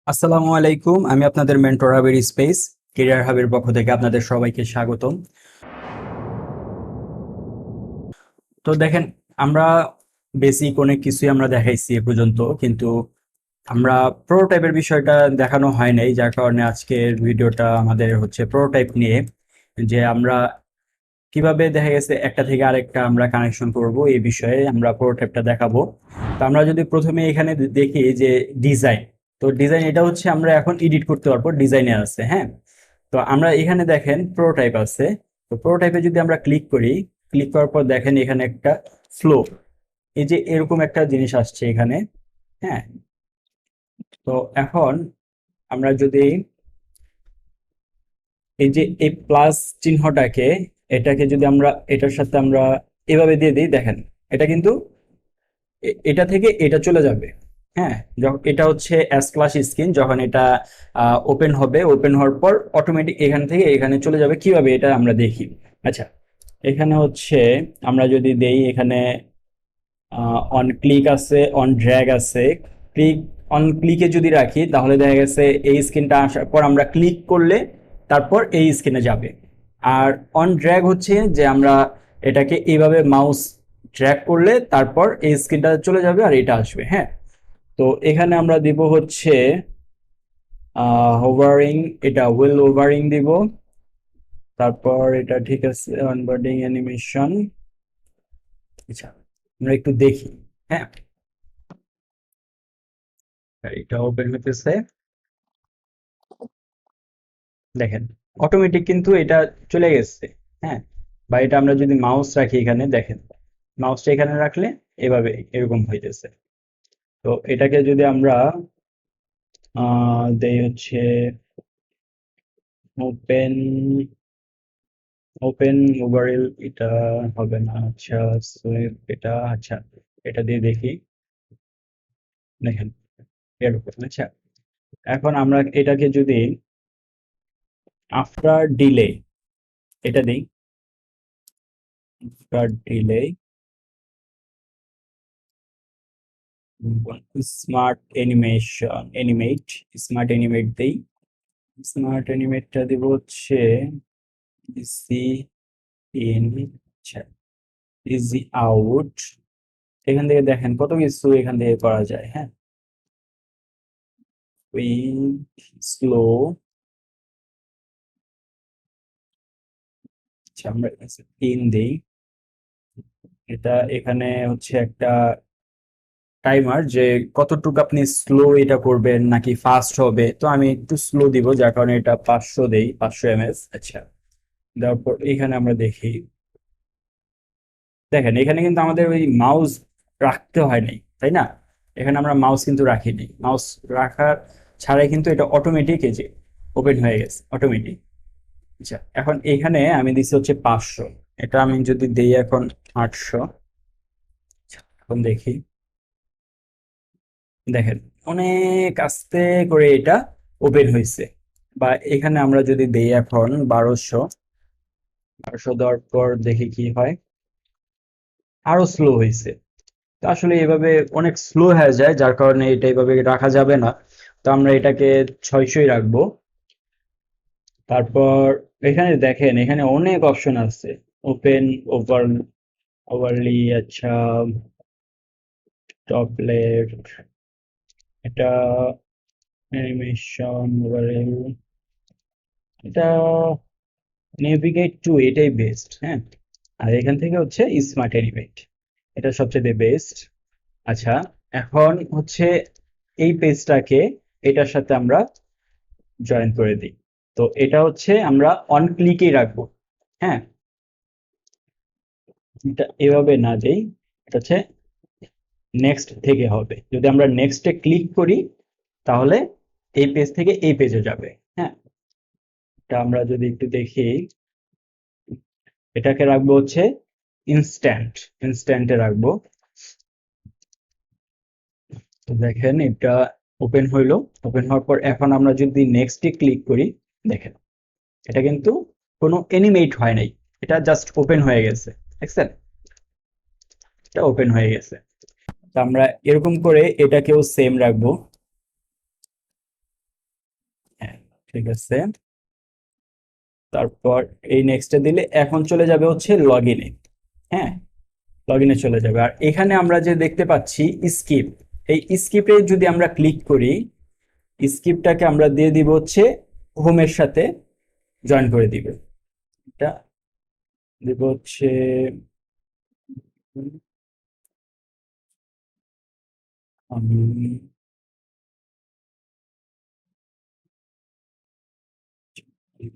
আসসালামু আলাইকুম। আমি আপনাদের মেন্টর হাবের স্পেস কেরিয়ার হাবের পক্ষ থেকে আপনাদের সবাইকে স্বাগতম। তো দেখেন, আমরা বেসিক অনেক কিছুই আমরা দেখাইছি এ পর্যন্ত, কিন্তু আমরা প্রোটোটাইপের বিষয়টা দেখানো হয় নাই, যার কারণে আজকের ভিডিওটা আমাদের হচ্ছে প্রোটোটাইপ নিয়ে, যে আমরা কিভাবে দেখা গেছে একটা থেকে আরেকটা আমরা কানেকশন করব এই বিষয়ে আমরা প্রোটোটাইপটা দেখাবো। তো আমরা যদি প্রথমে এখানে দেখি যে ডিজাইন, তো ডিজাইন এটা হচ্ছে আমরা এখন এডিট করতে পারবো, ডিজাইনে আছে। হ্যাঁ, তো আমরা এখানে দেখেন প্রোটোটাইপ আছে। তো প্রোটোটাইপে যদি আমরা ক্লিক করি, ক্লিক করার পর দেখেন এখানে একটা ফ্লো, এই যে এরকম একটা জিনিস আসছে এখানে। হ্যাঁ, তো এখন আমরা যদি এই যে এই প্লাস চিহ্নটাকে, এটাকে যদি আমরা এটার সাথে আমরা এভাবে দিয়ে দিই, দেখেন এটা কিন্তু এটা থেকে এটা চলে যাবে। হ্যাঁ, যখন এটা হচ্ছে এস ক্লাস স্ক্রিন, যখন এটা ওপেন হবে, ওপেন হওয়ার পর অটোমেটিক এখান থেকে এখানে চলে যাবে। কিভাবে এটা আমরা দেখি। আচ্ছা, এখানে হচ্ছে আমরা যদি দেই, এখানে অন ক্লিক আছে, অন ড্র্যাগ আছে। ক্লিক অন ক্লিকে যদি রাখি, তাহলে দেখা গেছে এই স্ক্রিনটা আসার পর আমরা ক্লিক করলে তারপর এই স্ক্রিনে যাবে। আর অন ড্র্যাগ হচ্ছে যে আমরা এটাকে এইভাবে মাউস ড্র্যাগ করলে তারপর এই স্ক্রিনটা চলে যাবে আর এটা আসবে। হ্যাঁ, তো এখানে আমরা দিব হচ্ছে হোভারিং, এটা হুইল হোভারিং দিব। তারপর এটা ঠিক আছে, অনবোর্ডিং অ্যানিমেশন। আচ্ছা, আমরা একটু দেখি। হ্যাঁ, এটা ওপেন হতেছে, দেখেন অটোমেটিক কিন্তু এটা চলে গেছে। হ্যাঁ, বা এটা আমরা যদি মাউস রাখি এখানে, দেখেন মাউসটা এখানে রাখলে এভাবে এরকম হইতেছে। তো এটাকে যদি আমরা দেই হচ্ছে ওপেন, ওপেন ওভারঅল, এটা হবে না। আচ্ছা, সুইপ এটা, আচ্ছা এটা দিয়ে দেখি। দেখেন এরকম। আচ্ছা, এখন আমরা এটাকে যদি আফটার ডিলে এটা দিই, after delay smart animation, animate, smart animate দেই। স্মার্ট অ্যানিমেটটা দিব হচ্ছে ইজি ইন, আচ্ছা ইজি আউট। এখান থেকে দেখেন কত কিছু এখান থেকে করা যায়। হ্যাঁ, কুইক, স্লো। আচ্ছা, আমরা পিন দেই। এটা এখানে হচ্ছে একটা টাইমার, যে কতটুকু আপনি স্লো এটা করবেন নাকি ফাস্ট হবে। তো আমি একটু স্লো দিব, যার কারণে এটা 500 দেই, 500 ms। আচ্ছা, দেওয়ার পর এখানে আমরা দেখি, দেখেন এখানে কিন্তু আমাদের ওই মাউস রাখতে হয় নাই, তাই না? এখানে আমরা মাউস কিন্তু রাখিনি, মাউস রাখার ছাড়াই কিন্তু এটা অটোমেটিক এই যে ওপেন হয়ে গেছে অটোমেটিক। আচ্ছা, এখন এখানে আমি দিচ্ছি হচ্ছে 500, এটা আমি যদি দেই এখন 800। এখন দেখি, দেখেন অনেক আস্তে করে এটা ওপেন হয়েছে। বা এখানে আমরা যদি দেই এখন 1200, 1200 দেওয়ার পর দেখি কি হয়, আরো স্লো হয়েছে। তো আসলে এভাবে অনেক স্লো হয়ে যায়, যার কারণে এটা এভাবে রাখা যাবে না। তো আমরা এটাকে 600ই রাখবো। তারপর এখানে দেখেন এখানে অনেক অপশন আছে। ওপেন ওভার, ওভারলি, আচ্ছা টপ লেফট, এটা অ্যানিমেশন ওভারঅল, এটা নেভিগেট টু, এটাই বেস্ট। হ্যাঁ, আর এখান থেকে হচ্ছে স্মার্ট অ্যানিমেট, এটা সবচেয়ে বেস্ট। আচ্ছা, এখন হচ্ছে এই পেজটাকে এটার সাথে আমরা জয়েন করে দিই। তো এটা হচ্ছে আমরা অন ক্লিকেই রাখবো। হ্যাঁ, এটা এভাবে না দেই, এটা হচ্ছে নেক্সট থেকে হবে। যদি আমরা নেক্সটে ক্লিক করি, তাহলে এই পেজ থেকে এই পেজে যাবে। হ্যাঁ, এটা আমরা যদি একটু দেখি, এটাকে রাখবো হচ্ছে ইনস্ট্যান্ট, ইনস্ট্যান্টে রাখবো। তো দেখেন এটা ওপেন হইলো, ওপেন হওয়ার পর এখন আমরা যদি নেক্সটে ক্লিক করি, দেখেন এটা কিন্তু কোনো অ্যানিমেট হয় নাই, এটা জাস্ট ওপেন হয়ে গেছে। দেখছেন, এটা ওপেন হয়ে গেছে। তো আমরা এরকম করে এটাকেও সেম রাখবো। ঠিক আছে, তারপর এই নেক্সটে দিলে এখন চলে যাবে হচ্ছে লগ ইনে। হ্যাঁ, লগ ইনে চলে যাবে। আর এখানে আমরা যে দেখতে পাচ্ছি স্কিপ, এই স্কিপে যদি আমরা ক্লিক করি, স্কিপটাকে আমরা দিয়ে দিব হচ্ছে হোমের সাথে জয়েন করে দিব। এটা দিব হচ্ছে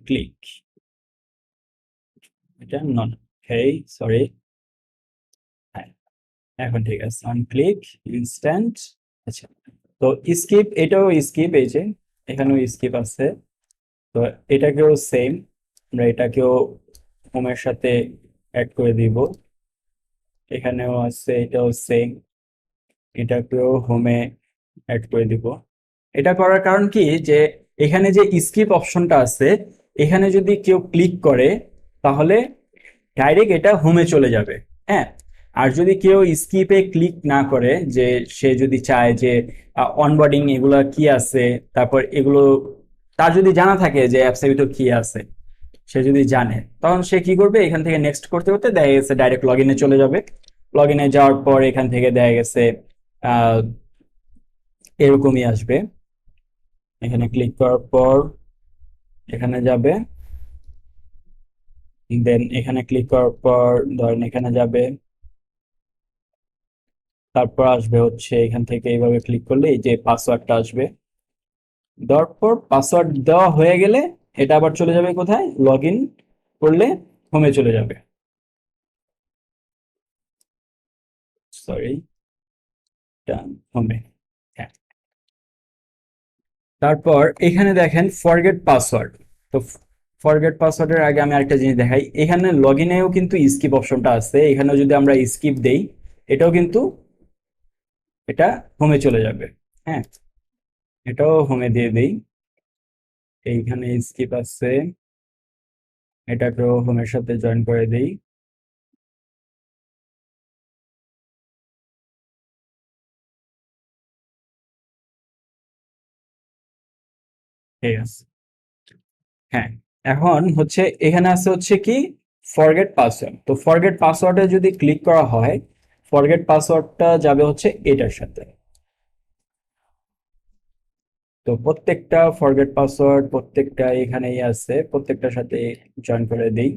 ক্লিক, এটা নট, হেই সরি, হ্যাঁ এখন ঠিক আছে, অন ক্লিক ইনস্ট্যান্ট। আচ্ছা, তো স্কিপ, এটাও স্কিপ, এই যে এখানেও স্কিপ আছে। তো এটাকেও সেম, আমরা এটাকেও হোমের সাথে অ্যাড করে দিব। এখানেও আছে, এটাও সেম, এটাকেও হোমে অ্যাড করে দিব। এটা করার কারণ কি, যে এখানে যে স্কিপ অপশনটা আছে, এখানে যদি কেউ ক্লিক করে তাহলে ডাইরেক্ট এটা হোমে চলে যাবে। হ্যাঁ, আর যদি কেউ স্কিপে ক্লিক না করে, যে সে যদি চায় যে অনবোর্ডিং এগুলা কি আছে, তারপর এগুলো তার যদি জানা থাকে যে অ্যাপসের ভিতর কি আছে, সে যদি জানে, তখন সে কি করবে, এখান থেকে নেক্সট করতে করতে দেখা গেছে ডাইরেক্ট লগ ইনে চলে যাবে। লগ ইনে যাওয়ার পর এখান থেকে দেখা গেছে আহ এরকমই আসবে। এখানে ক্লিক করার পর এখানে যাবে, দেন এখানে ক্লিক করার পর ধরেন এখানে যাবে, তারপর আসবে হচ্ছে এখান থেকে এইভাবে ক্লিক করলে এই যে পাসওয়ার্ডটা আসবে। দেওয়ার পর পাসওয়ার্ড দেওয়া হয়ে গেলে এটা আবার চলে যাবে কোথায়, লগ ইন করলে হোমে চলে যাবে। সরি, হোমে, হ্যাঁ। তারপর এখানে দেখেন ফরগেট পাসওয়ার্ড। তো ফরগেট পাসওয়ার্ডের আগে আমি আরেকটা জিনিস দেখাই, এখানে লগ ইনেও কিন্তু স্কিপ অপশনটা আছে, এখানেও যদি আমরা স্কিপ দেই এটাও কিন্তু এটা হোমে চলে যাবে। হ্যাঁ, এটাও হোমে দিয়ে দেই, এইখানে স্কিপ আছে, এটাকেও হোমের সাথে জয়েন করে দেই। ঠিক আছে, হ্যাঁ। এখন হচ্ছে এখানে আছে হচ্ছে কি ফরগেট পাসওয়ার্ড। তো ফরগেট পাসওয়ার্ডে যদি ক্লিক করা হয়, ফরগেট পাসওয়ার্ডটা যাবে হচ্ছে এটার সাথে। তো প্রত্যেকটা ফরগেট পাসওয়ার্ড প্রত্যেকটা এখানেই আছে, প্রত্যেকটার সাথে জয়েন করে দিই।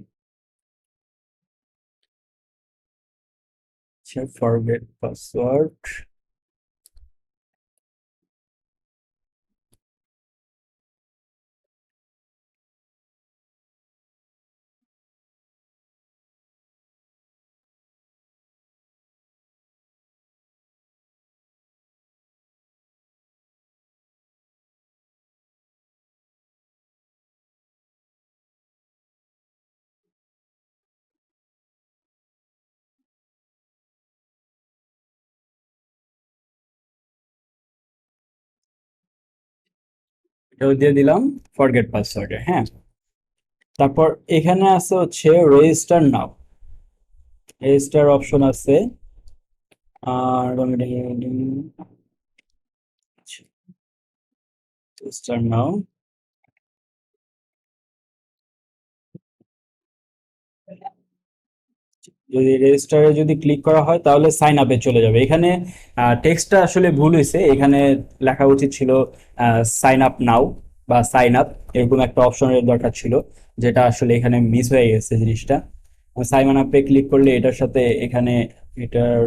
আচ্ছা, ফরগেট পাসওয়ার্ড, এটাও দিয়ে দিলাম ফরগেট পাসওয়ার্ডে। হ্যাঁ, তারপর এখানে আছে হচ্ছে রেজিস্টার নাও, রেজিস্টার অপশন আছে। আর রেজিস্টার নাও, যদি রেজিস্টারে যদি ক্লিক করা হয় তাহলে সাইন আপে চলে যাবে। এখানে টেক্সটটা আসলে ভুল হয়েছে, এখানে লেখা উচিত ছিল সাইন আপ নাও বা সাইন আপ, এরকম একটা অপশনের দরকার ছিল, যেটা আসলে এখানে মিস হয়ে গেছে জিনিসটা। সাইন আপে ক্লিক করলে এটার সাথে এখানে এটার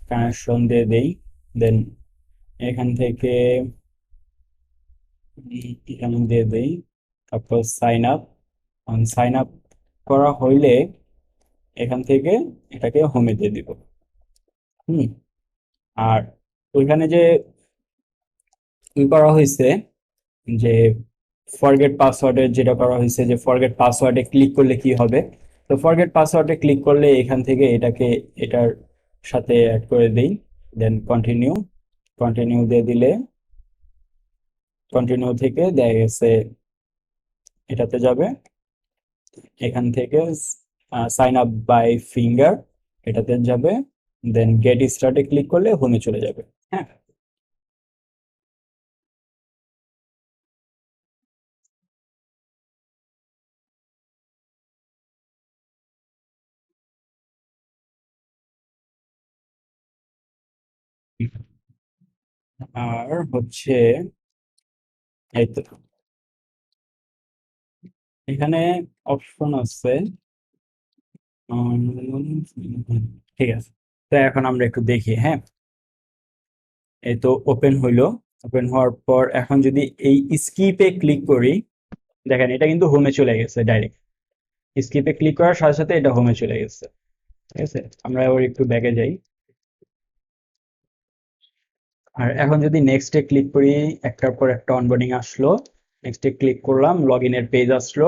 কানেকশন দিয়ে দেই, দেন এখান থেকে এখানে দিয়ে দেই, তারপর সাইন আপ। সাইন আপ করা হইলে এখান থেকে এটাকে হোমে দিয়ে দিব। হুম, আর ওইখানে যে করা হয়েছে, যে ফরগেট পাসওয়ার্ডে যেটা করা হয়েছে, যে ফরগেট পাসওয়ার্ডে ক্লিক করলে কি হবে, তো ফরগেট পাসওয়ার্ডে ক্লিক করলে এখান থেকে এটাকে এটার সাথে অ্যাড করে দেই, দেন কন্টিনিউ, কন্টিনিউ দিয়ে দিলে কন্টিনিউ থেকে দেখা গেছে এটাতে যাবে, এখান থেকে সাইন আপ বাই ফিঙ্গার এটাতে যাবে, দেন গেট স্টার্টে ক্লিক করলে হোমে চলে যাবে। হ্যাঁ, আর হচ্ছে এই তো এখানে অপশন আছে। ঠিক আছে, তো এখন আমরা একটু দেখি। হ্যাঁ, এই তো ওপেন হইলো। ওপেন হওয়ার পর এখন যদি এই স্কিপে ক্লিক করি, দেখেন এটা কিন্তু হোমে চলে গেছে ডাইরেক্ট। স্কিপে ক্লিক করার সাথে সাথে এটা হোমে চলে গেছে। ঠিক আছে, আমরা আবার একটু ব্যাকে যাই। আর এখন যদি নেক্সটে ক্লিক করি, একটার পর একটা অনবোর্ডিং আসলো। নেক্সটে ক্লিক করলাম, লগ ইনের পেজ আসলো।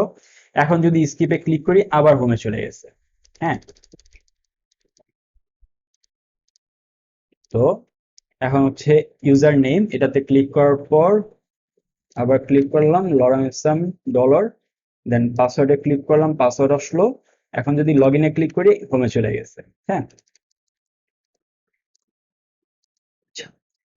এখন যদি স্কিপে ক্লিক করি, আবার হোমে চলে গেছে। হ্যাঁ, তো এখন হচ্ছে ইউজার নেম, এটাতে ক্লিক করার পর আবার ক্লিক করলাম লরেন এসএম ডলার, দেন পাসওয়ার্ডে ক্লিক করলাম, পাসওয়ার্ড আসলো। এখন যদি লগ ইনে ক্লিক করি, হোমে চলে গেছে। হ্যাঁ, আচ্ছা।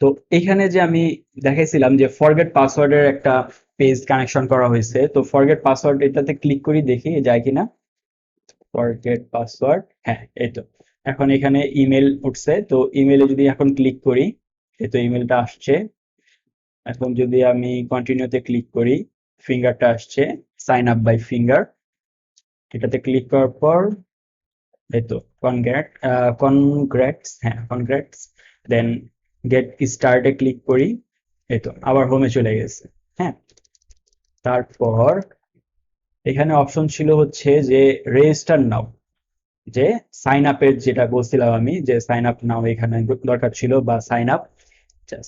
তো এখানে যে আমি দেখাইছিলাম যে ফরগেট পাসওয়ার্ডের একটা পেজ কানেকশন করা হয়েছে, তো ফরগেট পাসওয়ার্ড এটাতে ক্লিক করি, দেখি যায় কিনা। ফরগেট পাসওয়ার্ড, হ্যাঁ এই তো। এখন এখানে ইমেল উঠছে, তো ইমেলে যদি এখন ক্লিক করি, এই তো ইমেলটা আসছে। এখন যদি আমি কন্টিনিউতে ক্লিক করি, ফিঙ্গারটা আসছে, সাইন আপ বাই ফিঙ্গার। এটাতে ক্লিক করার পর এই তো কনগ্রেটস, হ্যাঁ কনগ্রেটস। দেন গেট স্টার্টে ক্লিক করি, এই তো আবার হোমে চলে গেছে। হ্যাঁ, তারপর এখানে অপশন ছিল হচ্ছে যে রেজিস্টার নাও, যে সাইন আপের যেটা বলছিলাম আমি, যে সাইন আপ নাও এখানে দরকার ছিল, বা সাইন আপ।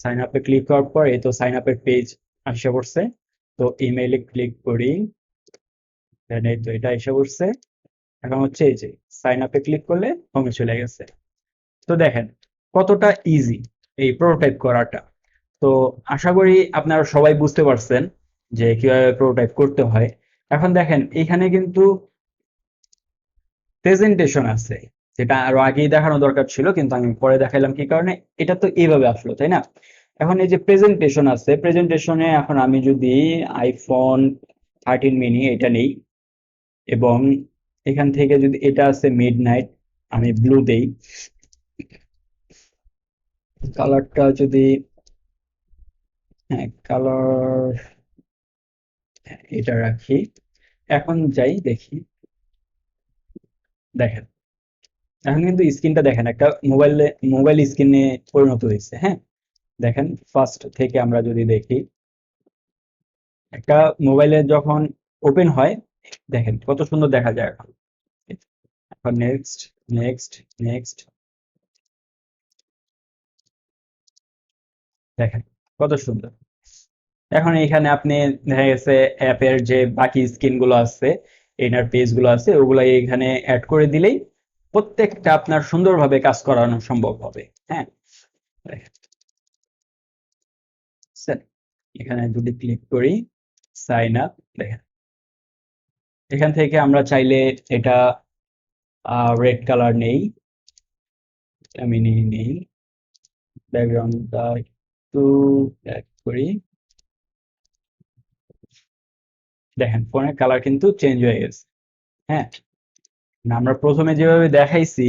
সাইন আপে ক্লিক করার পর এই তো সাইন আপের পেজ আসে পড়ছে। তো ইমেইলে ক্লিক করি, দেন এই তো এটা এসে পড়ছে। এখন হচ্ছে এই যে সাইন আপে ক্লিক করলে হোমে চলে গেছে। তো দেখেন কতটা ইজি এই প্রোটোটাইপ করাটা। তো আশা করি আপনারা সবাই বুঝতে পারছেন যে কিভাবে প্রোটোটাইপ করতে হয়। এখন দেখেন এখানে কিন্তু প্রেজেন্টেশন আছে, যেটা আরো আগেই দেখানো দরকার ছিল, কিন্তু আমি পরে দেখাইলাম কি কারণে। এটা তো এইভাবে আসলো, তাই না? এখন এই যে প্রেজেন্টেশন আছে, প্রেজেন্টেশনে এখন আমি যদি আইফোন 13 মিনি এটা নেই, এবং এখান থেকে যদি এটা আছে মিড নাইট, আমি ব্লু দেই। কালারটা যদি, হ্যাঁ কালার এটা রাখি। এখন যাই দেখি, দেখেন এখন কিন্তু স্ক্রিনটা দেখেন একটা মোবাইল স্ক্রিনে পরিণত হয়েছে। হ্যাঁ, দেখেন ফার্স্ট থেকে আমরা যদি দেখি, একটা মোবাইলে যখন ওপেন হয়, দেখেন কত সুন্দর দেখা যায় এখন। এখন নেক্সট, নেক্সট, নেক্সট, দেখেন কত সুন্দর। এখন এখানে আপনি দেখা গেছে অ্যাপের যে বাকি স্ক্রিন গুলো আছে, এনার পেজ গুলো আছে, ওগুলো এখানে অ্যাড করে দিলেই প্রত্যেকটা আপনার সুন্দরভাবে কাজ করানো সম্ভব হবে। হ্যাঁ, দেখেন, বুঝছেন? এখানে যদি ক্লিক করি সাইন আপ, দেখেন এখান থেকে আমরা চাইলে এটা রেড কালার নেই, আমি নেই, ব্যাকগ্রাউন্ডটা একটু ব্যাক করি। দেখেন ফোনের কালার কিন্তু চেঞ্জ হয়ে গেছে। হ্যাঁ, না আমরা প্রথমে যেভাবে দেখাইছি,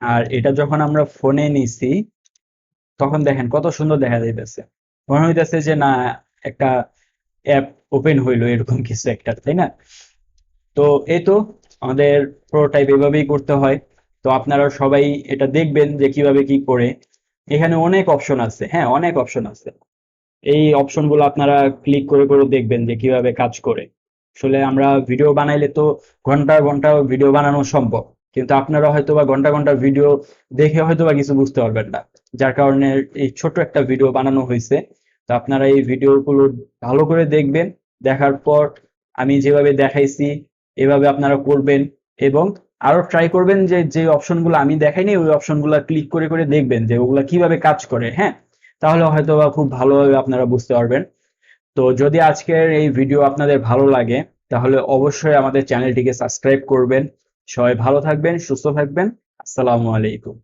আর এটা যখন আমরা ফোনে নিছি, তখন দেখেন কত সুন্দর দেখা যাইতেছে। মনে হইতেছে যে না, একটা অ্যাপ ওপেন হইলো, এরকম কিছু একটা, তাই না? তো এই তো আমাদের প্রোটোটাইপ এভাবেই করতে হয়। তো আপনারা সবাই এটা দেখবেন যে কিভাবে কি করে। এখানে অনেক অপশন আছে, হ্যাঁ অনেক অপশন আছে। এই অপশনগুলো আপনারা ক্লিক করে করে দেখবেন যে কিভাবে কাজ করে। আসলে আমরা ভিডিও বানাইলে তো ঘন্টা ঘন্টা ভিডিও বানানো সম্ভব, কিন্তু আপনারা হয়তোবা ঘন্টা ঘন্টা ভিডিও দেখে হয়তোবা কিছু বুঝতে পারবেন না। যার কারণে এই ছোট একটা ভিডিও বানানো হয়েছে। তো আপনারা এই ভিডিওগুলো ভালো করে দেখবেন, দেখার পর আমি যেভাবে দেখাইছি এভাবে আপনারা করবেন, এবং আরো ট্রাই করবেন যে যে অপশনগুলো আমি দেখাইনি ওই অপশনগুলো ক্লিক করে করে দেখবেন যে ওগুলা কিভাবে কাজ করে। হ্যাঁ, তাহলে হয়তোবা খুব ভালোভাবে আপনারা বুঝতে পারবেন। তো যদি আজকের এই ভিডিও আপনাদের ভালো লাগে, তাহলে অবশ্যই আমাদের চ্যানেলটিকে সাবস্ক্রাইব করবেন। সবাই ভালো থাকবেন, সুস্থ থাকবেন। আসসালামু আলাইকুম।